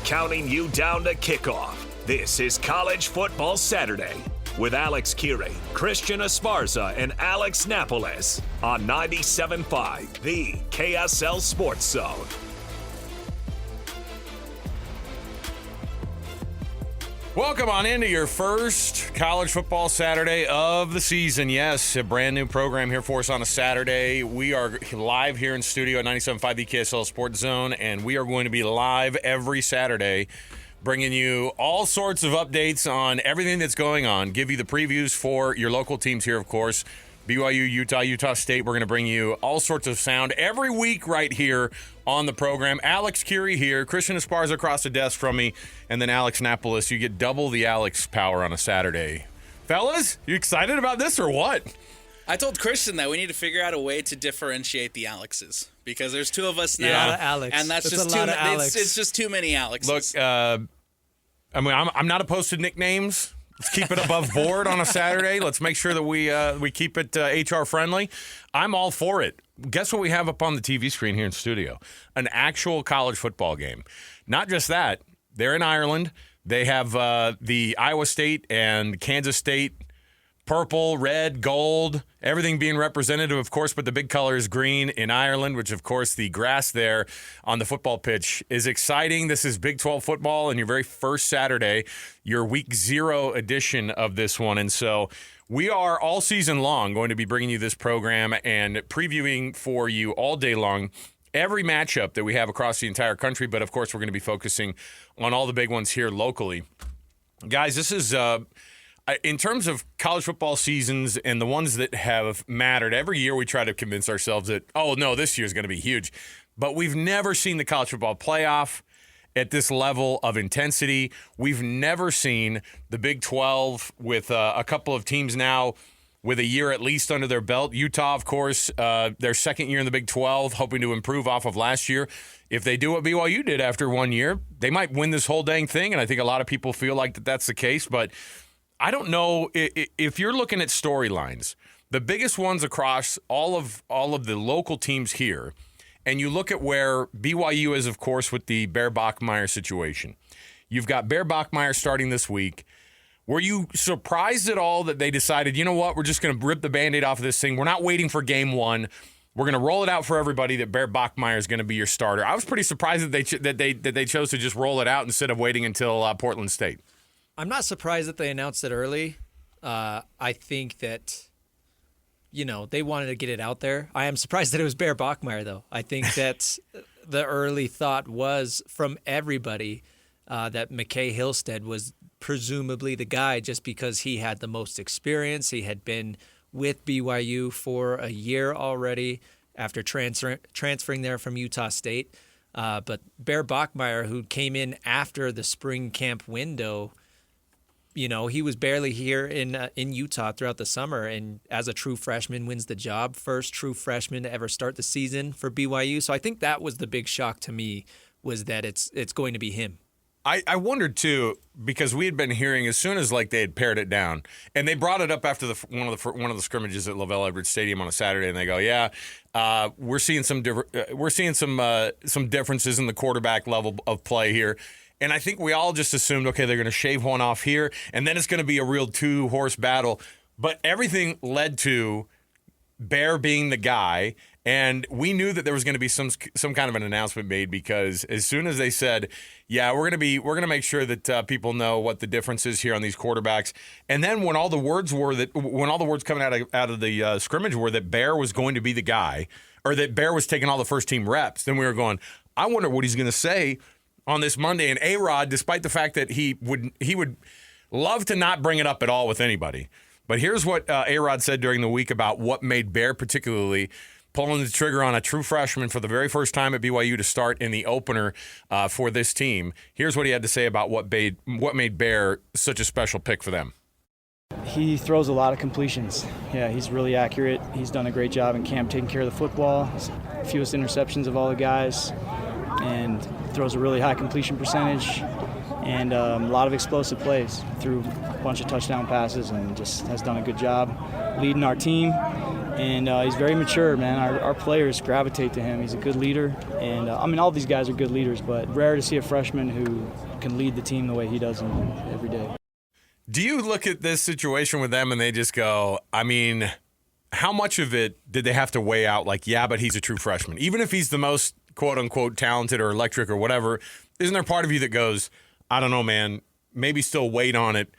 counting you down to kickoff. This is College Football Saturday with Alex Kirry, Christian Esparza, and Alex Napoles on 97.5, the KSL Sports Zone. Welcome on into your first College Football Saturday of the season. Yes, a brand new program here for us on a Saturday. We are live here in studio at 97.5 the KSL Sports Zone, and we are going to be live every Saturday bringing you all sorts of updates on everything that's going on, give you the previews for your local teams here, of course, BYU, Utah State. We're going to bring you all sorts of sound every week right here on the program. Alex Kirry here, Christian Esparza across the desk from me, and then Alex Napoles. You get double the Alex power on a Saturday. Fellas, you excited about this or what? I told Christian that we need to figure out a way to differentiate the Alexes because there's two of us now. Yeah, a lot of Alex. And that's just a lot of Alex. It's just too many Alexes. Look, I'm not opposed to nicknames. Let's keep it above board on a Saturday. Let's make sure that we keep it HR friendly. I'm all for it. Guess what we have up on the TV screen here in studio? An actual college football game. Not just that. They're in Ireland. They have the Iowa State and Kansas State purple, red, gold, everything being representative, of course, but the big color is green in Ireland, which, of course, the grass there on the football pitch is exciting. This is Big 12 football and your very first Saturday, your week 0 edition of this one. And so we are all season long going to be bringing you this program and previewing for you all day long every matchup that we have across the entire country. But, of course, we're going to be focusing on all the big ones here locally. Guys, this is in terms of college football seasons and the ones that have mattered, every year we try to convince ourselves that, oh, no, this year is going to be huge. But we've never seen the college football playoff at this level of intensity. We've never seen the Big 12 with a couple of teams now with a year at least under their belt. Utah, of course, their second year in the Big 12, hoping to improve off of last year. If they do what BYU did after 1 year, they might win this whole dang thing, and I think a lot of people feel like that's the case. But I don't know if you're looking at storylines, the biggest ones across all of the local teams here, and you look at where BYU is, of course, with the Bear Bachmeier situation. You've got Bear Bachmeier starting this week. Were you surprised at all that they decided, you know what, we're just going to rip the Band-Aid off of this thing? We're not waiting for game one. We're going to roll it out for everybody that Bear Bachmeier is going to be your starter. I was pretty surprised that they chose to just roll it out instead of waiting until Portland State. I'm not surprised that they announced it early. I think that, they wanted to get it out there. I am surprised that it was Bear Bachmeier, though. I think that the early thought was from everybody that McKay Hillstead was presumably the guy just because he had the most experience. He had been with BYU for a year already after transferring there from Utah State. But Bear Bachmeier, who came in after the spring camp window, he was barely here in Utah throughout the summer, and as a true freshman wins the job. First true freshman to ever start the season for BYU. So I think that was the big shock to me, was that it's going to be him. I wondered, too, because we had been hearing as soon as they had pared it down, and they brought it up after one of the scrimmages at LaVell Edwards Stadium on a Saturday, and they go, we're seeing some differences in the quarterback level of play here. And I think we all just assumed, okay, they're going to shave one off here, and then it's going to be a real two-horse battle. But everything led to Bear being the guy, and we knew that there was going to be some kind of an announcement made, because as soon as they said, yeah, we're going to make sure that people know what the difference is here on these quarterbacks. And then when all the words coming out of the scrimmage were that Bear was going to be the guy, or that Bear was taking all the first team reps, then we were going, I wonder what he's going to say on this Monday. And A-Rod, despite the fact that he would love to not bring it up at all with anybody, but here's what A-Rod said during the week about what made Bear particularly pulling the trigger on a true freshman for the very first time at BYU to start in the opener for this team. Here's what he had to say about what made Bear such a special pick for them. He throws a lot of completions. Yeah, he's really accurate. He's done a great job in camp taking care of the football. He's fewest interceptions of all the guys, and throws a really high completion percentage, and a lot of explosive plays. Threw a bunch of touchdown passes and just has done a good job leading our team. And he's very mature, man. Our players gravitate to him. He's a good leader. And, all these guys are good leaders, but rare to see a freshman who can lead the team the way he does every day. Do you look at this situation with them and they just go, how much of it did they have to weigh out? Like, yeah, but he's a true freshman. Even if he's the most, quote unquote, talented or electric or whatever, isn't there part of you that goes, I don't know, man, maybe still wait on it?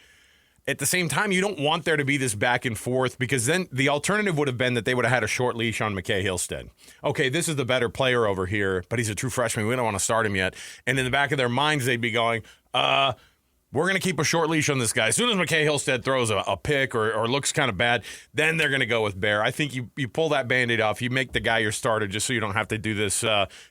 At the same time, you don't want there to be this back and forth, because then the alternative would have been that they would have had a short leash on McKay Hillstead. Okay, this is the better player over here, but he's a true freshman. We don't want to start him yet. And in the back of their minds, they'd be going, we're going to keep a short leash on this guy. As soon as McKay Hillstead throws a pick or looks kind of bad, then they're going to go with Bear. I think you pull that Band-Aid off. You make the guy your starter just so you don't have to do this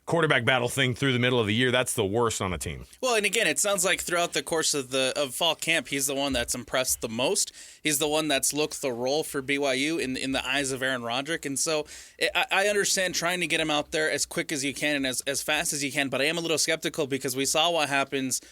quarterback battle thing through the middle of the year. That's the worst on a team. Well, and again, it sounds like throughout the course of fall camp, he's the one that's impressed the most. He's the one that's looked the role for BYU in the eyes of Aaron Roderick. And so I understand trying to get him out there as quick as you can and as fast as you can, but I am a little skeptical because we saw what happens.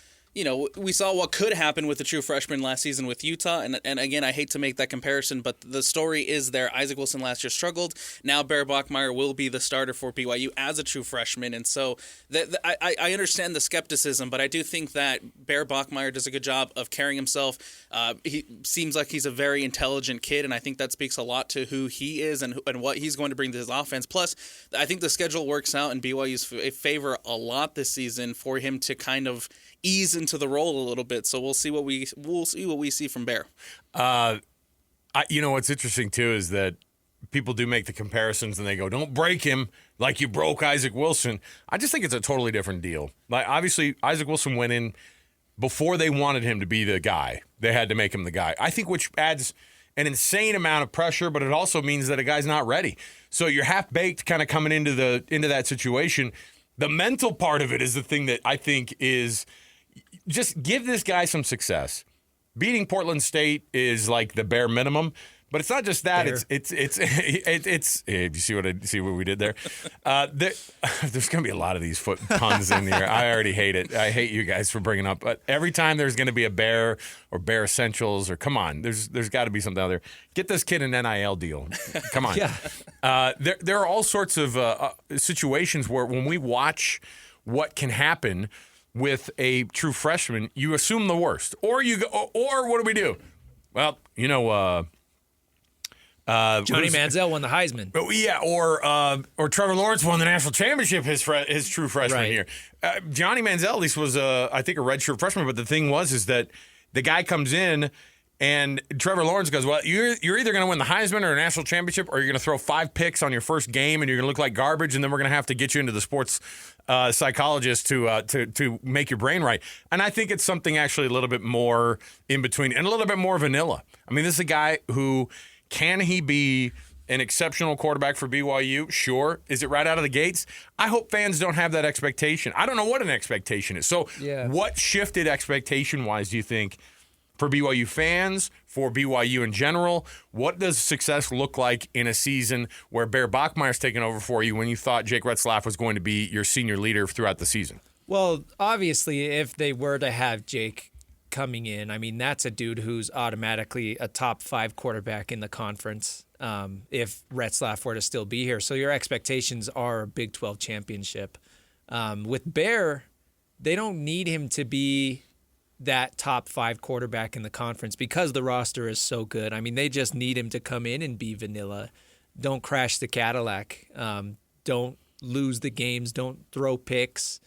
We saw what could happen with the true freshman last season with Utah. And again, I hate to make that comparison, but the story is there. Isaac Wilson last year struggled. Now Bear Bachmeier will be the starter for BYU as a true freshman. And so I understand the skepticism, but I do think that Bear Bachmeier does a good job of carrying himself. He seems like he's a very intelligent kid, and I think that speaks a lot to who he is and what he's going to bring to his offense. Plus, I think the schedule works out in BYU's favor a lot this season for him to kind of ease into the role a little bit. So we'll see what we see from Bear. What's interesting too is that people do make the comparisons and they go, "Don't break him like you broke Isaac Wilson." I just think it's a totally different deal. Like, obviously, Isaac Wilson went in before they wanted him to be the guy. They had to make him the guy. I think, which adds an insane amount of pressure, but it also means that a guy's not ready. So you're half baked, kind of coming into that situation. The mental part of it is the thing that I think is. Just give this guy some success. Beating Portland State is like the bare minimum, but it's not just that. Bear. It's. Hey, do you see what we did there? There's going to be a lot of these foot puns in here. I already hate it. I hate you guys for bringing up. But every time there's going to be a Bear or Bear Essentials or come on, there's got to be something out there. Get this kid an NIL deal. Come on. Yeah. There are all sorts of situations where when we watch what can happen with a true freshman, you assume the worst, or what do we do? Well, Johnny Manziel won the Heisman. Yeah, or Trevor Lawrence won the national championship his true freshman year. Johnny Manziel at least was I think a redshirt freshman, but the thing is that the guy comes in. And Trevor Lawrence goes, well, you're either going to win the Heisman or a national championship, or you're going to throw 5 picks on your first game, and you're going to look like garbage, and then we're going to have to get you into the sports psychologist to make your brain right. And I think it's something actually a little bit more in between and a little bit more vanilla. This is a guy who, can he be an exceptional quarterback for BYU? Sure. Is it right out of the gates? I hope fans don't have that expectation. I don't know what an expectation is. So What shifted expectation-wise, do you think, for BYU fans, for BYU in general? What does success look like in a season where Bear Bachmeier's taken over for you when you thought Jake Retzlaff was going to be your senior leader throughout the season? Well, obviously, if they were to have Jake coming in, that's a dude who's automatically a top 5 quarterback in the conference if Retzlaff were to still be here. So your expectations are a Big 12 championship. With Bear, they don't need him to be that top 5 quarterback in the conference because the roster is so good. They just need him to come in and be vanilla. Don't crash the Cadillac. Don't lose the games. Don't throw picks.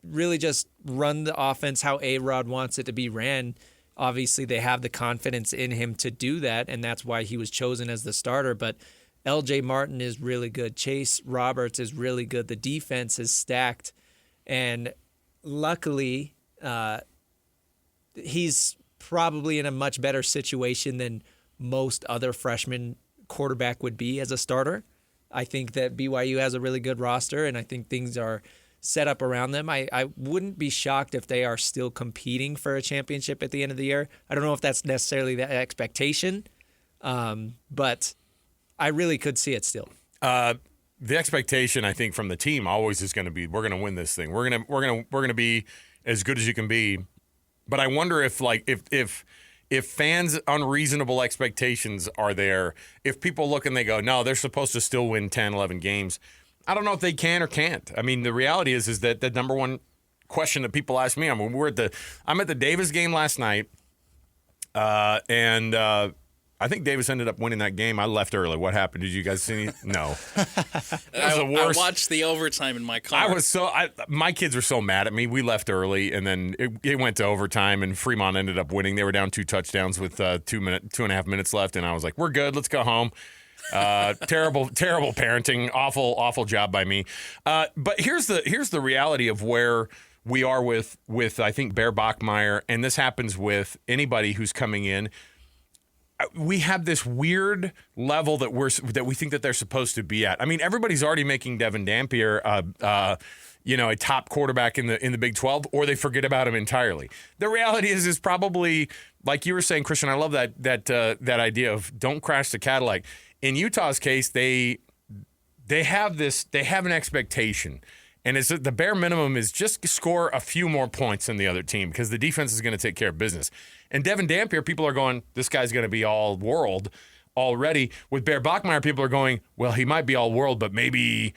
Really just run the offense how A-Rod wants it to be ran. Obviously, they have the confidence in him to do that, and that's why he was chosen as the starter. But L.J. Martin is really good. Chase Roberts is really good. The defense is stacked. And luckily, he's probably in a much better situation than most other freshman quarterback would be as a starter. I think that BYU has a really good roster, and I think things are set up around them. I wouldn't be shocked if they are still competing for a championship at the end of the year. I don't know if that's necessarily the expectation, but I really could see it still. The expectation, I think, from the team always is going to be, we're going to win this thing. We're going to be as good as you can be. But I wonder if if fans' unreasonable expectations are there, if people look and they go, no, they're supposed to still win 10, 11 games, I don't know if they can or can't. I mean, the reality is that the number one question that people ask me, I'm at the Davis game last night, and I think Davis ended up winning that game. I left early. What happened? Did you guys see? No. That was the worst. I watched the overtime in my car. My kids were so mad at me. We left early, and then it went to overtime, and Fremont ended up winning. They were down 2 touchdowns with 2.5 minutes left, and I was like, we're good. Let's go home. Terrible parenting. Awful job by me. But here's the reality of where we are with I think Bear Bachmeier, and this happens with anybody who's coming in. We have this weird level that we think that they're supposed to be at. I mean, everybody's already making Devin Dampier, a top quarterback in the Big 12, or they forget about him entirely. The reality is probably like you were saying, Christian. I love that idea of don't crash the Cadillac. In Utah's case, they have an expectation. And it's the bare minimum is just score a few more points than the other team because the defense is going to take care of business. And Devin Dampier, people are going, this guy's going to be all world already. With Bear Bachmeier, people are going, well, he might be all world, but maybe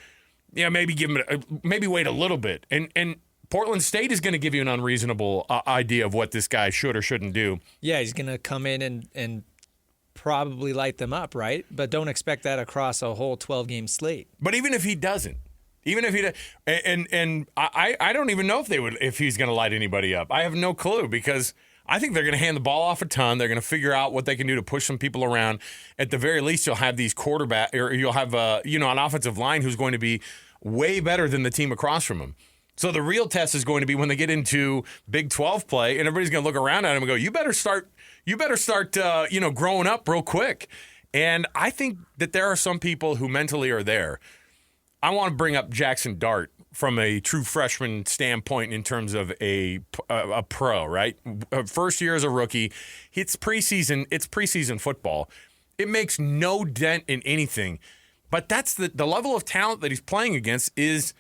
give him maybe wait a little bit. And Portland State is going to give you an unreasonable idea of what this guy should or shouldn't do. Yeah, he's going to come in and probably light them up, right? But don't expect that across a whole 12-game slate. But even if he doesn't. Even if he does, and I don't even know if he's going to light anybody up. I have no clue because I think they're going to hand the ball off a ton. They're going to figure out what they can do to push some people around. At the very least, you'll have these quarterback, or you'll have an offensive line who's going to be way better than the team across from them. So the real test is going to be when they get into Big 12 play, and everybody's going to look around at him and go, "You better start, growing up real quick." And I think that there are some people who mentally are there. I want to bring up Jackson Dart from a true freshman standpoint in terms of a pro, right? First year as a rookie. It's preseason football. It makes no dent in anything. But that's the level of talent that he's playing against is,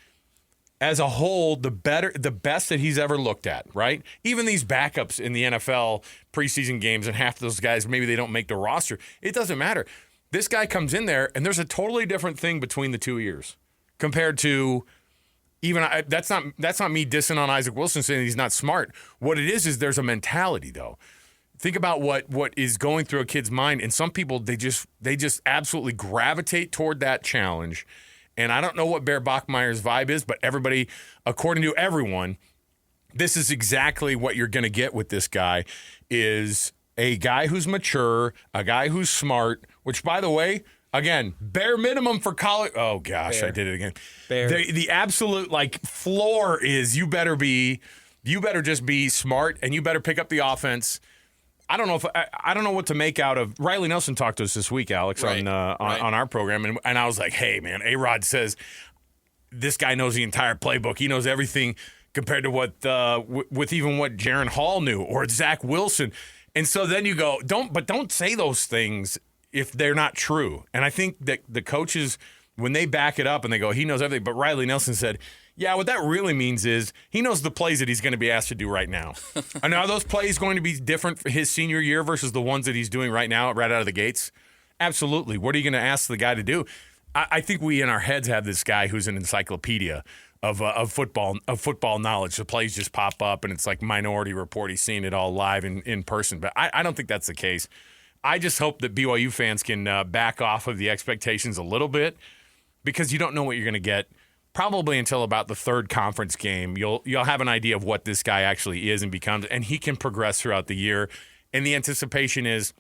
as a whole, the best that he's ever looked at, right? Even these backups in the NFL preseason games, and half of those guys, maybe they don't make the roster. It doesn't matter. This guy comes in there, and there's a totally different thing between the 2 years. Compared to that's not me dissing on Isaac Wilson saying he's not smart. What it is there's a mentality though. Think about what is going through a kid's mind, and some people they just absolutely gravitate toward that challenge. And I don't know what Bear Bachmeier's vibe is, but everybody, according to everyone, this is exactly what you're going to get with this guy is a guy who's mature, a guy who's smart, which by the way, again, bare minimum for college. Oh, gosh, Bear. I did it again. The absolute, floor is you better just be smart, and you better pick up the offense. I don't know what to make out of. Riley Nelson talked to us this week, Alex, on our program, and I was like, hey, man, A-Rod says this guy knows the entire playbook. He knows everything compared to what Jaron Hall knew or Zach Wilson. And so then you go, don't say those things if they're not true. And I think that the coaches, when they back it up and they go, he knows everything. But Riley Nelson said, yeah, what that really means is he knows the plays that he's going to be asked to do right now. And are those plays going to be different for his senior year versus the ones that he's doing right now, right out of the gates? Absolutely. What are you going to ask the guy to do? I think we in our heads have this guy who's an encyclopedia of football knowledge. The plays just pop up and it's like Minority Report. He's seeing it all live in person. But I don't think that's the case. I just hope that BYU fans can back off of the expectations a little bit because you don't know what you're going to get probably until about the third conference game. You'll have an idea of what this guy actually is and becomes, and he can progress throughout the year. And the anticipation is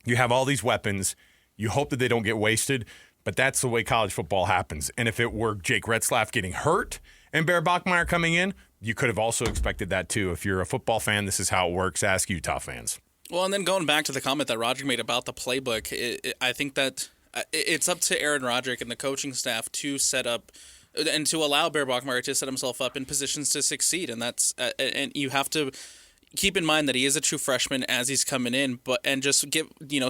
you have all these weapons. You hope that they don't get wasted, but that's the way college football happens. And if it were Jake Retzlaff getting hurt and Bear Bachmeier coming in, you could have also expected that too. If you're a football fan, this is how it works. Ask Utah fans. Well, and then going back to the comment that Roger made about the playbook, I think that it's up to Aaron Roderick and the coaching staff to set up and to allow Bear Bachmeier to set himself up in positions to succeed. And that's and you have to keep in mind that he is a true freshman as he's coming in, and just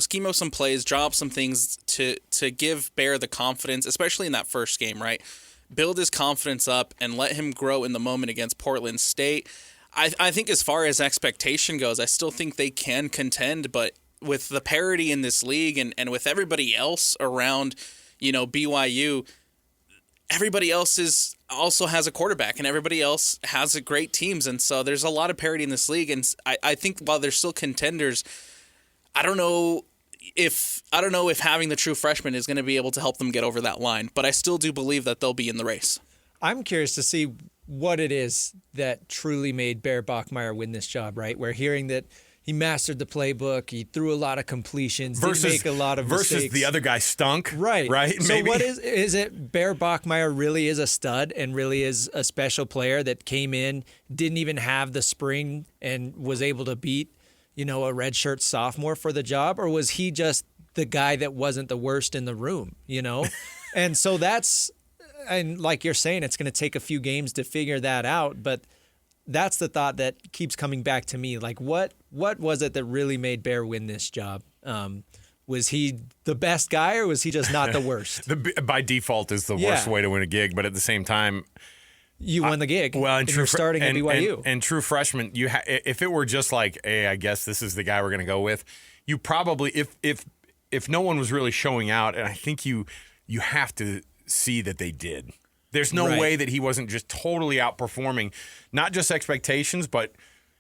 scheme up some plays, draw up some things to give Bear the confidence, especially in that first game, right? Build his confidence up and let him grow in the moment against Portland State. I think as far as expectation goes, I still think they can contend, but with the parity in this league and with everybody else around, BYU, everybody else also has a quarterback and everybody else has great teams. And so there's a lot of parity in this league. And I think while they're still contenders, I don't know if having the true freshman is going to be able to help them get over that line, but I still do believe that they'll be in the race. I'm curious to see what it is that truly made Bear Bachmeier win this job, right? We're hearing that he mastered the playbook, he threw a lot of completions, didn't make a lot of mistakes. Versus the other guy stunk. Right. So Maybe. what is it Bear Bachmeier really is a stud and really is a special player that came in, didn't even have the spring and was able to beat, a redshirt sophomore for the job? Or was he just the guy that wasn't the worst in the room, And so and like you're saying, it's going to take a few games to figure that out. But that's the thought that keeps coming back to me. Like, what was it that really made Bear win this job? Was he the best guy or was he just not the worst? By default is the worst way to win a gig. But at the same time, you won the gig. Well, and you're starting at BYU. And true freshman, if it were just like, hey, I guess this is the guy we're going to go with, you probably, if no one was really showing out, and I think you have to see that they did. There's no way that he wasn't just totally outperforming, not just expectations, but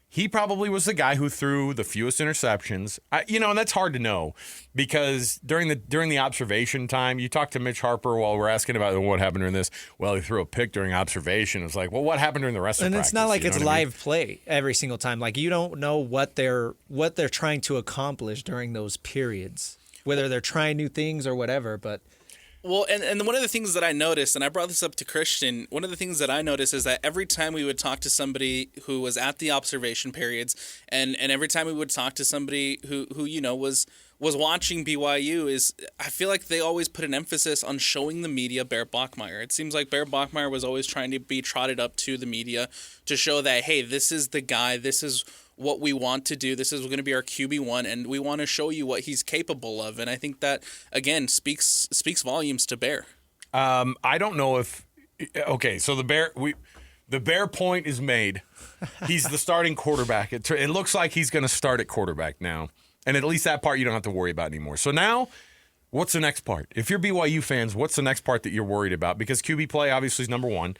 he probably was the guy who threw the fewest interceptions. And that's hard to know because during the observation time, you talk to Mitch Harper while we're asking about what happened during this. Well, he threw a pick during observation. It's like, well, what happened during the rest of practice? And it's not like it's live play every single time. Like you don't know what they're trying to accomplish during those periods, whether they're trying new things or whatever, but. Well, and one of the things that I noticed, and I brought this up to Christian, one of the things that I noticed is that every time we would talk to somebody who was at the observation periods, and every time we would talk to somebody who was watching BYU, is I feel like they always put an emphasis on showing the media Bear Bachmeier. It seems like Bear Bachmeier was always trying to be trotted up to the media to show that, hey, this is the guy, this is what we want to do. This is going to be our QB1, and we want to show you what he's capable of. And I think that, again, speaks volumes to Bear. I don't know if – okay, so the Bear point is made. He's the starting quarterback. It looks like he's going to start at quarterback now. And at least that part you don't have to worry about anymore. So now what's the next part? If you're BYU fans, what's the next part that you're worried about? Because QB play obviously is number one.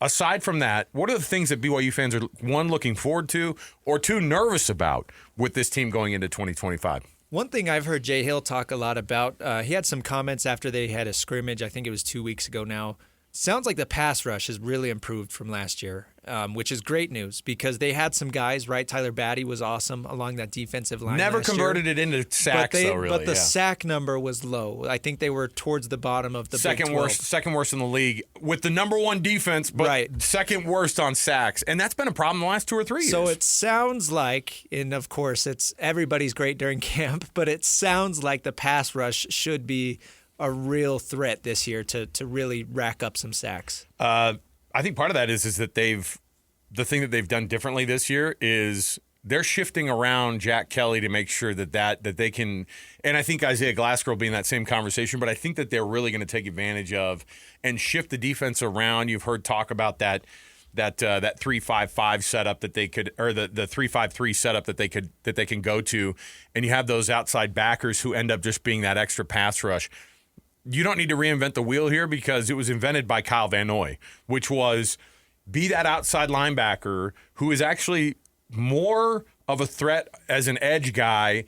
Aside from that, what are the things that BYU fans are, one, looking forward to, or two, nervous about with this team going into 2025? One thing I've heard Jay Hill talk a lot about, he had some comments after they had a scrimmage, I think it was 2 weeks ago now. Sounds like the pass rush has really improved from last year, which is great news because they had some guys, right? Tyler Batty was awesome along that defensive line. Never last converted year. it into sacks, though, really. But the sack number was low. I think they were towards the bottom of the second Big 12. Second worst in the league with the number one defense, but second worst on sacks. And that's been a problem the last 2 or 3 years. So it sounds like, and of course, everybody's great during camp, but it sounds like the pass rush should be a real threat this year to really rack up some sacks. I think part of that is that the thing that they've done differently this year is they're shifting around Jack Kelly to make sure that they can, and I think Isaiah Glasgow will be in that same conversation, but I think that they're really going to take advantage of and shift the defense around. You've heard talk about that 3-5-5 setup that they could, or the 3-5-3 setup that they can go to, and you have those outside backers who end up just being that extra pass rush. You don't need to reinvent the wheel here because it was invented by Kyle Van Noy, which was be that outside linebacker who is actually more of a threat as an edge guy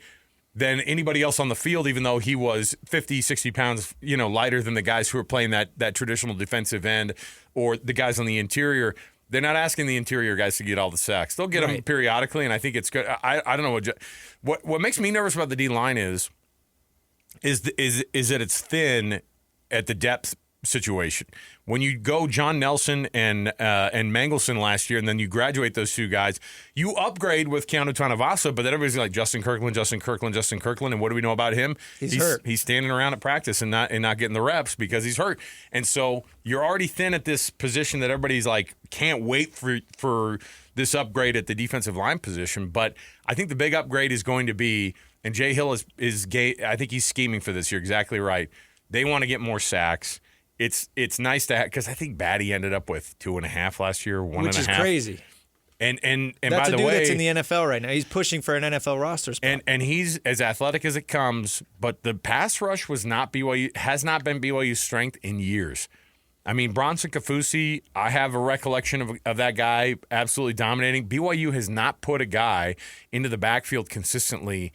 than anybody else on the field, even though he was 50, 60 pounds, lighter than the guys who are playing that traditional defensive end or the guys on the interior. They're not asking the interior guys to get all the sacks. They'll get them periodically, and I think it's good. I don't know what makes me nervous about the D-line is that it's thin at the depth situation. When you go John Nelson and Mangelson last year, and then you graduate those two guys, you upgrade with Keanu Tanavasa, but then everybody's like Justin Kirkland, and what do we know about him? He's hurt. He's standing around at practice and not getting the reps because he's hurt. And so you're already thin at this position that everybody's like, can't wait for this upgrade at the defensive line position. But I think the big upgrade is going to be, and Jay Hill is I think he's scheming for this. You're exactly right. They want to get more sacks. It's nice to have, because I think Batty ended up with 2.5 last year, 1.5. Which is crazy. And That's by a the dude way, that's in the NFL right now. He's pushing for an NFL roster spot. and he's as athletic as it comes, but the pass rush has not been BYU's strength in years. I mean, Bronson Kafusi, I have a recollection of that guy absolutely dominating. BYU has not put a guy into the backfield consistently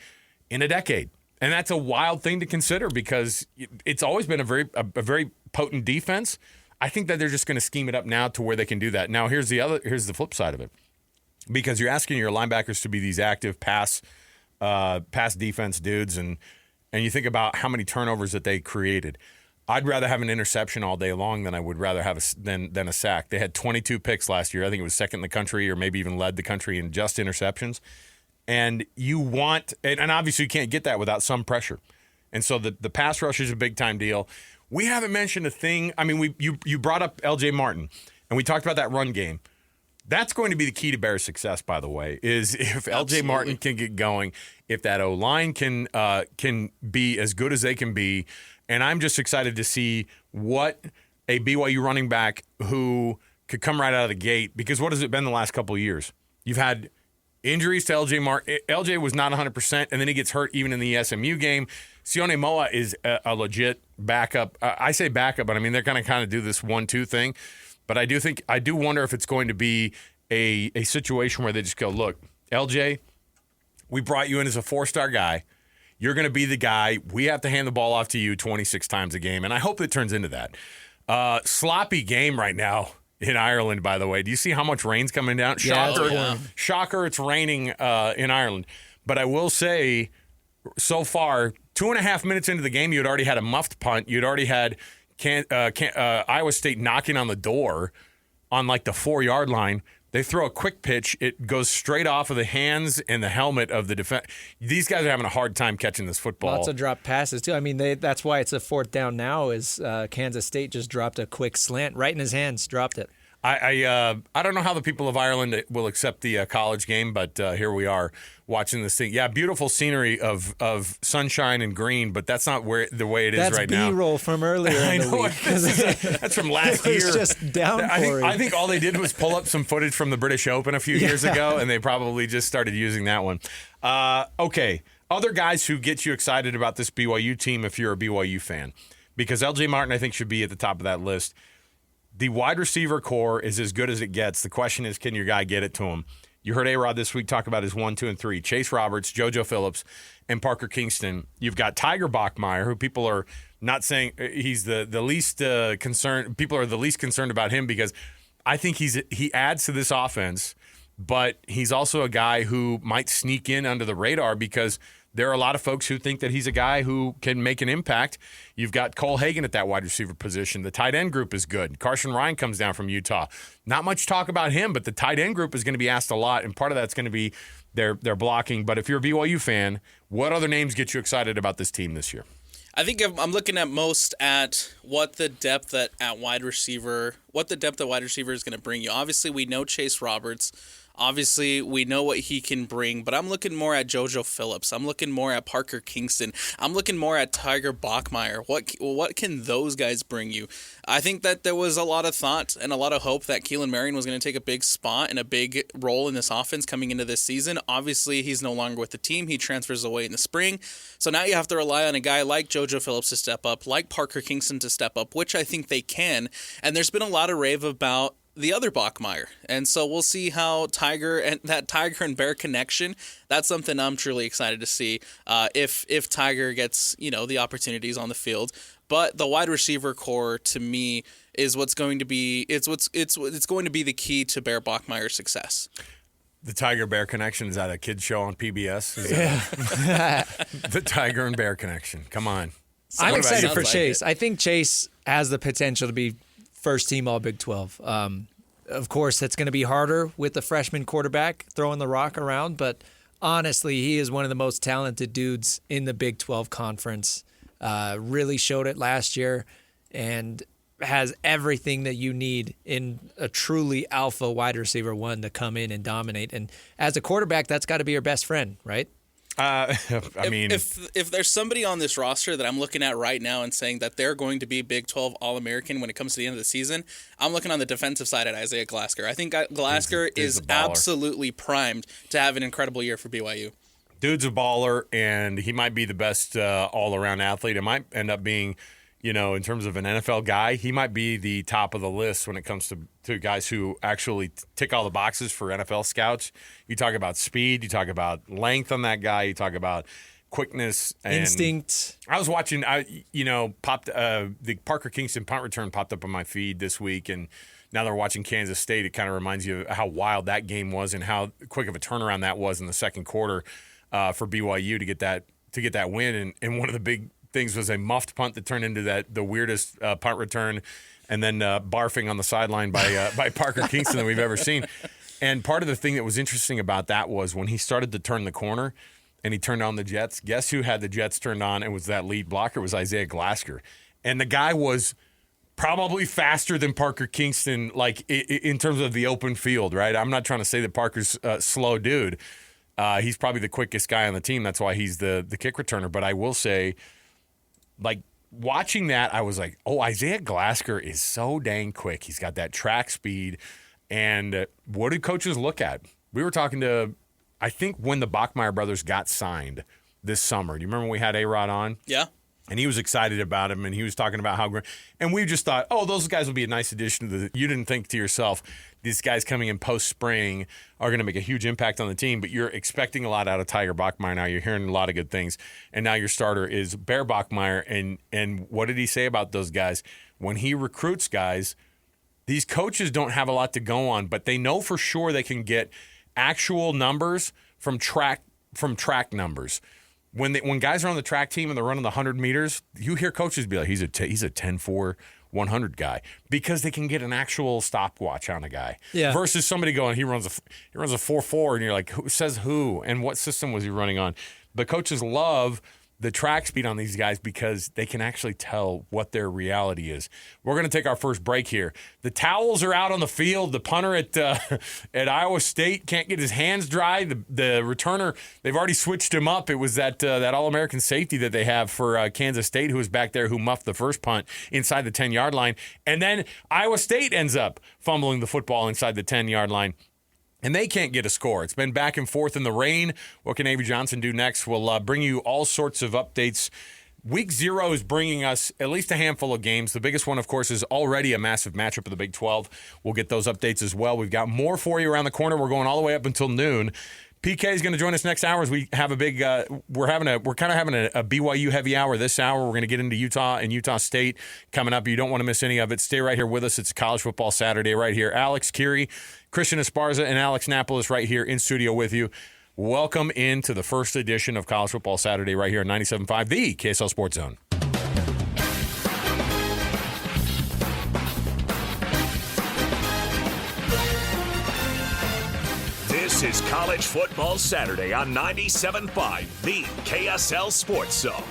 in a decade. And that's a wild thing to consider because it's always been a very potent defense. I think that they're just going to scheme it up now to where they can do that. Now, here's the flip side of it. Because you're asking your linebackers to be these active pass defense dudes, and you think about how many turnovers that they created. I'd rather have an interception all day long than I would rather have than a sack. They had 22 picks last year. I think it was second in the country, or maybe even led the country in just interceptions. And you want, and obviously you can't get that without some pressure. And so the pass rush is a big time deal. We haven't mentioned a thing. I mean, you brought up L.J. Martin, and we talked about that run game. That's going to be the key to Bears' success, by the way, is if L.J. Martin can get going, if that O-line can be as good as they can be. And I'm just excited to see what a BYU running back who could come right out of the gate, because what has it been the last couple of years? You've had injuries to L.J. Martin. L.J. was not 100%, and then he gets hurt even in the SMU game. Sione Moa is a legit backup. I say backup, but I mean they're going to kind of do this 1-2 thing. But I do wonder if it's going to be a situation where they just go, look, LJ, we brought you in as a 4-star guy. You're going to be the guy. We have to hand the ball off to you 26 times a game. And I hope it turns into that. Sloppy game right now in Ireland, by the way. Do you see how much rain's coming down? Yeah, Shocker, it's raining in Ireland. But I will say, so far, 2.5 minutes into the game, you had already had a muffed punt. You'd already had Iowa State knocking on the door on like the 4-yard line. They throw a quick pitch. It goes straight off of the hands and the helmet of the defense. These guys are having a hard time catching this football. Lots of drop passes, too. I mean, that's why it's a 4th down now is Kansas State just dropped a quick slant right in his hands, dropped it. I don't know how the people of Ireland will accept the college game, but here we are watching this thing. Yeah, beautiful scenery of sunshine and green, but that's not the way it is right now. That's B-roll from earlier in the week. That's from last year. It's just downpouring. I think all they did was pull up some footage from the British Open a few years ago, and they probably just started using that one. Okay, other guys who get you excited about this BYU team if you're a BYU fan, because L.J. Martin I think should be at the top of that list. The wide receiver core is as good as it gets. The question is, can your guy get it to him? You heard A-Rod this week talk about his 1, 2, and 3. Chase Roberts, JoJo Phillips, and Parker Kingston. You've got Tiger Bachmeier, who people are not saying he's the least concerned. People are the least concerned about him because I think he adds to this offense, but he's also a guy who might sneak in under the radar because there are a lot of folks who think that he's a guy who can make an impact. You've got Cole Hagan at that wide receiver position. The tight end group is good. Carson Ryan comes down from Utah. Not much talk about him, but the tight end group is going to be asked a lot, and part of that's going to be their blocking. But if you're a BYU fan, what other names get you excited about this team this year? I think I'm looking at most at what the depth at wide receiver is going to bring you. Obviously, we know Chase Roberts. Obviously, we know what he can bring, but I'm looking more at JoJo Phillips. I'm looking more at Parker Kingston. I'm looking more at Tiger Bachmeier. What can those guys bring you? I think that there was a lot of thought and a lot of hope that Keelan Marion was going to take a big spot and a big role in this offense coming into this season. Obviously, he's no longer with the team. He transfers away in the spring. So now you have to rely on a guy like JoJo Phillips to step up, like Parker Kingston to step up, which I think they can. And there's been a lot of rave about the other Bachmeier. And so we'll see how Tiger and Bear connection, that's something I'm truly excited to see if Tiger gets, the opportunities on the field. But the wide receiver core to me is what's going to be it's going to be the key to Bear Bachmeier's success. The Tiger Bear Connection, is that a kid's show on PBS? Yeah. The Tiger and Bear Connection. Come on. I'm excited for Chase. I think Chase has the potential to be first team all Big 12. Of course, that's going to be harder with the freshman quarterback throwing the rock around, but honestly, he is one of the most talented dudes in the Big 12 conference. Really showed it last year and has everything that you need in a truly alpha wide receiver one to come in and dominate. And as a quarterback, that's got to be your best friend, right? If there's somebody on this roster that I'm looking at right now and saying that they're going to be Big 12 All-American when it comes to the end of the season, I'm looking on the defensive side at Isaiah Glasker. I think Glasker is absolutely primed to have an incredible year for BYU. Dude's a baller, and he might be the best all-around athlete. It might end up being, in terms of an NFL guy, he might be the top of the list when it comes to guys who actually tick all the boxes for NFL scouts. You talk about speed, you talk about length on that guy, you talk about quickness, and instinct. I was watching, the Parker Kingston punt return popped up on my feed this week, and now they're watching Kansas State. It kind of reminds you of how wild that game was and how quick of a turnaround that was in the second quarter for BYU to get that win. And one of the big things was a muffed punt that turned into the weirdest punt return, and then barfing on the sideline by Parker Kingston that we've ever seen. And part of the thing that was interesting about that was when he started to turn the corner and he turned on the Jets, guess who had the Jets turned on? It was that lead blocker. It was Isaiah Glasker. And the guy was probably faster than Parker Kingston, like in terms of the open field, right? I'm not trying to say that Parker's a slow dude. He's probably the quickest guy on the team. That's why he's the kick returner. But I will say, like, watching that, I was like, oh, Isaiah Glasker is so dang quick. He's got that track speed. And what did coaches look at? We were talking to, I think, when the Bachmeier brothers got signed this summer. Do you remember when we had A-Rod on? Yeah. And he was excited about him, and he was talking about how great. And we just thought, oh, those guys will be a nice addition to the. You didn't think to yourself, these guys coming in post-spring are going to make a huge impact on the team, but you're expecting a lot out of Tiger Bachmeier now. You're hearing a lot of good things. And now your starter is Bear Bachmeier. And what did he say about those guys? When he recruits guys, these coaches don't have a lot to go on, but they know for sure they can get actual numbers from track numbers. When guys are on the track team and they're running the 100 meters, you hear coaches be like, he's a 10-4, 100 guy, because they can get an actual stopwatch on a guy. Yeah. Versus somebody going, he runs a 4.4, and you're like, who says who and what system was he running on? The coaches love the track speed on these guys because they can actually tell what their reality is. We're going to take our first break here. The towels are out on the field. The punter at Iowa State can't get his hands dry. The returner, they've already switched him up. It was that All-American safety that they have for Kansas State who was back there who muffed the first punt inside the 10-yard line. And then Iowa State ends up fumbling the football inside the 10-yard line. And they can't get a score. It's been back and forth in the rain. What can Avery Johnson do next? We'll bring you all sorts of updates. Week 0 is bringing us at least a handful of games. The biggest one, of course, is already a massive matchup of the Big 12. We'll get those updates as well. We've got more for you around the corner. We're going all the way up until noon. PK is going to join us next hour as we have a big. We're kind of having a BYU heavy hour this hour. We're going to get into Utah and Utah State coming up. You don't want to miss any of it. Stay right here with us. It's College Football Saturday right here. Alex Kirry, Christian Esparza, and Alex Napoles right here in studio with you. Welcome into the first edition of College Football Saturday right here on 97.5, the KSL Sports Zone. This is College Football Saturday on 97.5, the KSL Sports Zone.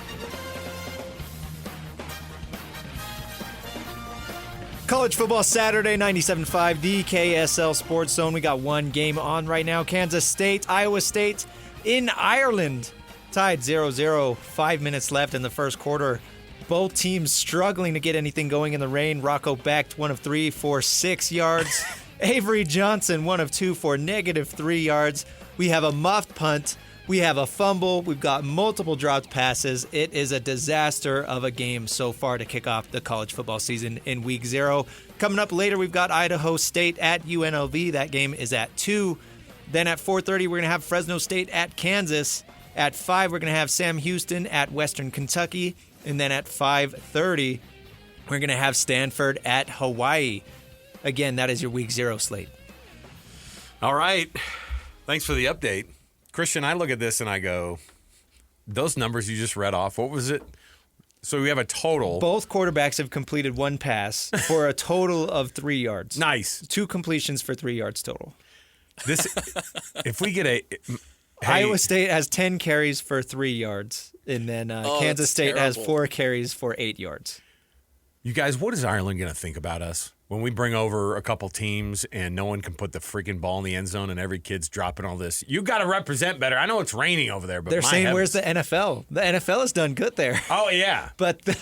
College Football Saturday, 97.5, the KSL Sports Zone. We got one game on right now. Kansas State, Iowa State in Ireland. Tied 0-0, 5 minutes left in the first quarter. Both teams struggling to get anything going in the rain. Rocco Becht, 1 of 3 for 6 yards. Avery Johnson, 1 of 2 for -3 yards. We have a muffed punt. We have a fumble. We've got multiple dropped passes. It is a disaster of a game so far to kick off the college football season in week 0. Coming up later, we've got Idaho State at UNLV. That game is at 2. Then at 4:30, we're going to have Fresno State at Kansas. At 5, we're going to have Sam Houston at Western Kentucky. And then at 5:30, we're going to have Stanford at Hawaii. Again, that is your week 0 slate. All right. Thanks for the update. Christian, I look at this and I go, those numbers you just read off, what was it? So we have a total. Both quarterbacks have completed 1 pass for a total of 3 yards. Nice. 2 completions for 3 yards total. This, if we get a... Iowa State has 10 carries for 3 yards, and then Kansas State has 4 carries for 8 yards. You guys, what is Ireland going to think about us? when we bring over a couple teams and no one can put the freaking ball in the end zone and every kid's dropping all this, you got to represent better. I know it's raining over there, but They're saying, where's the NFL? The NFL has done good there. Oh yeah, but they